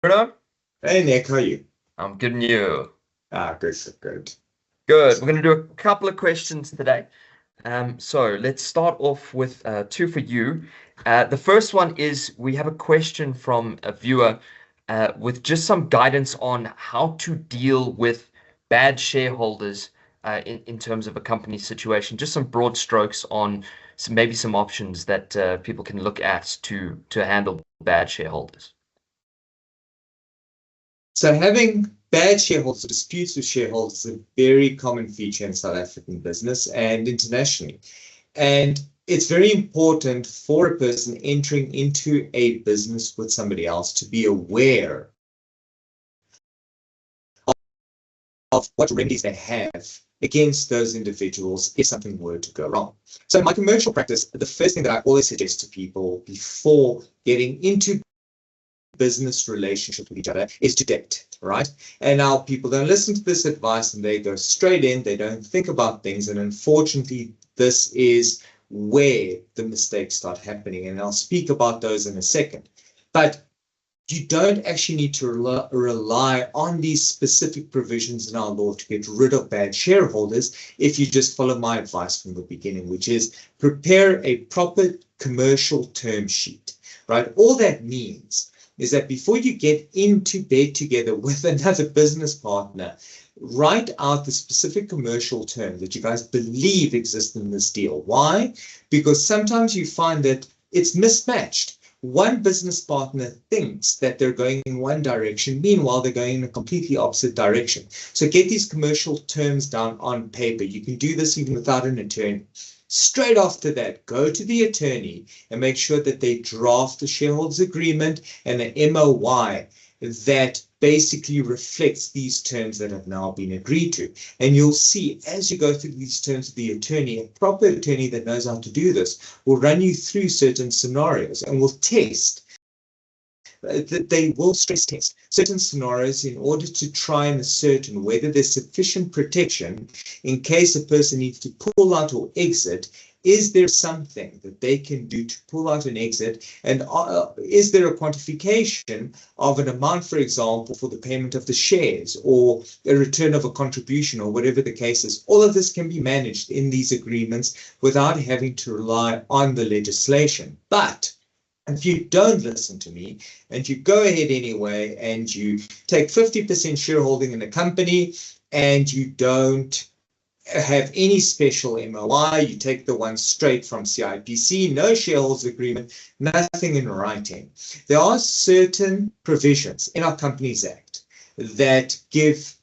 Bruno? Hey Nick, how are you? I'm good and you. Good, good. Good. We're going to do a couple of questions today. So let's start off with two for you. The first one is we have a question from a viewer with just some guidance on how to deal with bad shareholders in terms of a company situation. Just some broad strokes on maybe some options that people can look at to handle bad shareholders. So having bad shareholders or disputes with shareholders is a very common feature in South African business and internationally. And it's very important for a person entering into a business with somebody else to be aware of what remedies they have against those individuals if something were to go wrong. So in my commercial practice, the first thing that I always suggest to people before getting into business relationship with each other is to date, right? And now people don't listen to this advice and they go straight in, they don't think about things. And unfortunately, this is where the mistakes start happening. And I'll speak about those in a second. But you don't actually need to rely on these specific provisions in our law to get rid of bad shareholders if you just follow my advice from the beginning, which is prepare a proper commercial term sheet, right? All that means is that before you get into bed together with another business partner, write out the specific commercial terms that you guys believe exist in this deal. Why? Because sometimes you find that it's mismatched. One business partner thinks that they're going in one direction, meanwhile they're going in a completely opposite direction. So get these commercial terms down on paper. You can do this even without an attorney. Straight after that, go to the attorney and make sure that they draft the shareholders agreement and an MOI that basically reflects these terms that have now been agreed to. And you'll see as you go through these terms with the attorney, a proper attorney that knows how to do this will run you through certain scenarios and will test. They will stress test certain scenarios in order to try and ascertain whether there's sufficient protection in case a person needs to pull out or exit. Is there something that they can do to pull out and exit? And is there a quantification of an amount, for example, for the payment of the shares or a return of a contribution or whatever the case is? All of this can be managed in these agreements without having to rely on the legislation. But if you don't listen to me and you go ahead anyway and you take 50% shareholding in a company and you don't have any special MOI, you take the one straight from CIPC, no shareholders agreement, nothing in writing. There are certain provisions in our Companies Act that give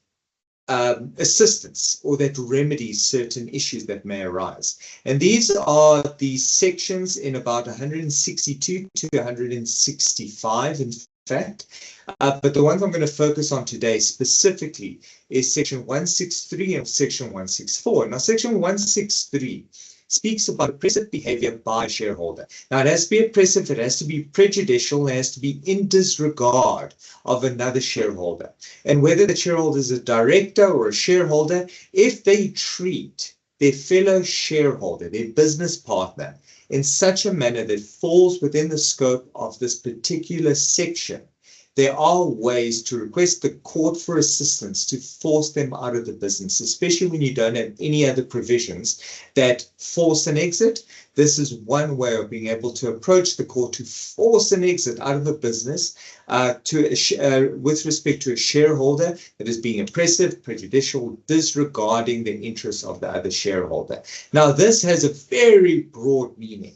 assistance or that remedies certain issues that may arise. And these are the sections in about 162 to 165, in fact. But the ones I'm going to focus on today specifically is section 163 and section 164. Now, section 163 speaks about oppressive behavior by a shareholder. Now, it has to be oppressive, it has to be prejudicial, it has to be in disregard of another shareholder. And whether the shareholder is a director or a shareholder, if they treat their fellow shareholder, their business partner, in such a manner that falls within the scope of this particular section, there are ways to request the court for assistance to force them out of the business, especially when you don't have any other provisions that force an exit. This is one way of being able to approach the court to force an exit out of the business with respect to a shareholder that is being oppressive, prejudicial, disregarding the interests of the other shareholder. Now, this has a very broad meaning.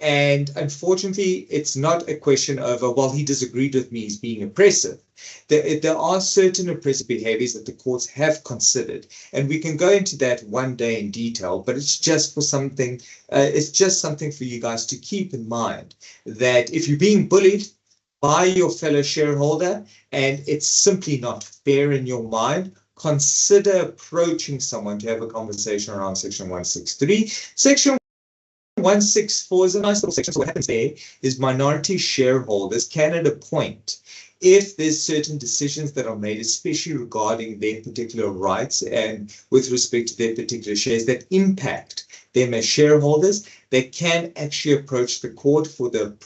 And unfortunately, it's not a question of, well, he disagreed with me, he's being oppressive. There are certain oppressive behaviors that the courts have considered. And we can go into that one day in detail, but it's just for something, it's just something for you guys to keep in mind that if you're being bullied by your fellow shareholder and it's simply not fair in your mind, consider approaching someone to have a conversation around section 163. Section 164 is a nice little section. So what happens there is minority shareholders can at a point, if there's certain decisions that are made, especially regarding their particular rights and with respect to their particular shares that impact them as shareholders, they can actually approach the court for the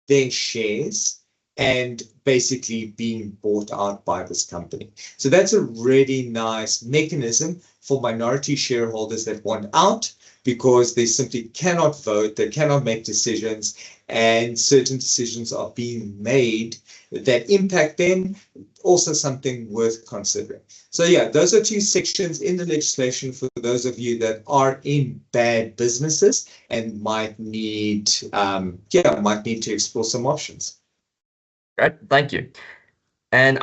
their shares and basically being bought out by this company. So that's a really nice mechanism for minority shareholders that want out, because they simply cannot vote, they cannot make decisions, and certain decisions are being made that impact them. Also something worth considering. So yeah, those are two sections in the legislation for those of you that are in bad businesses and might need to explore some options. Great, thank you. And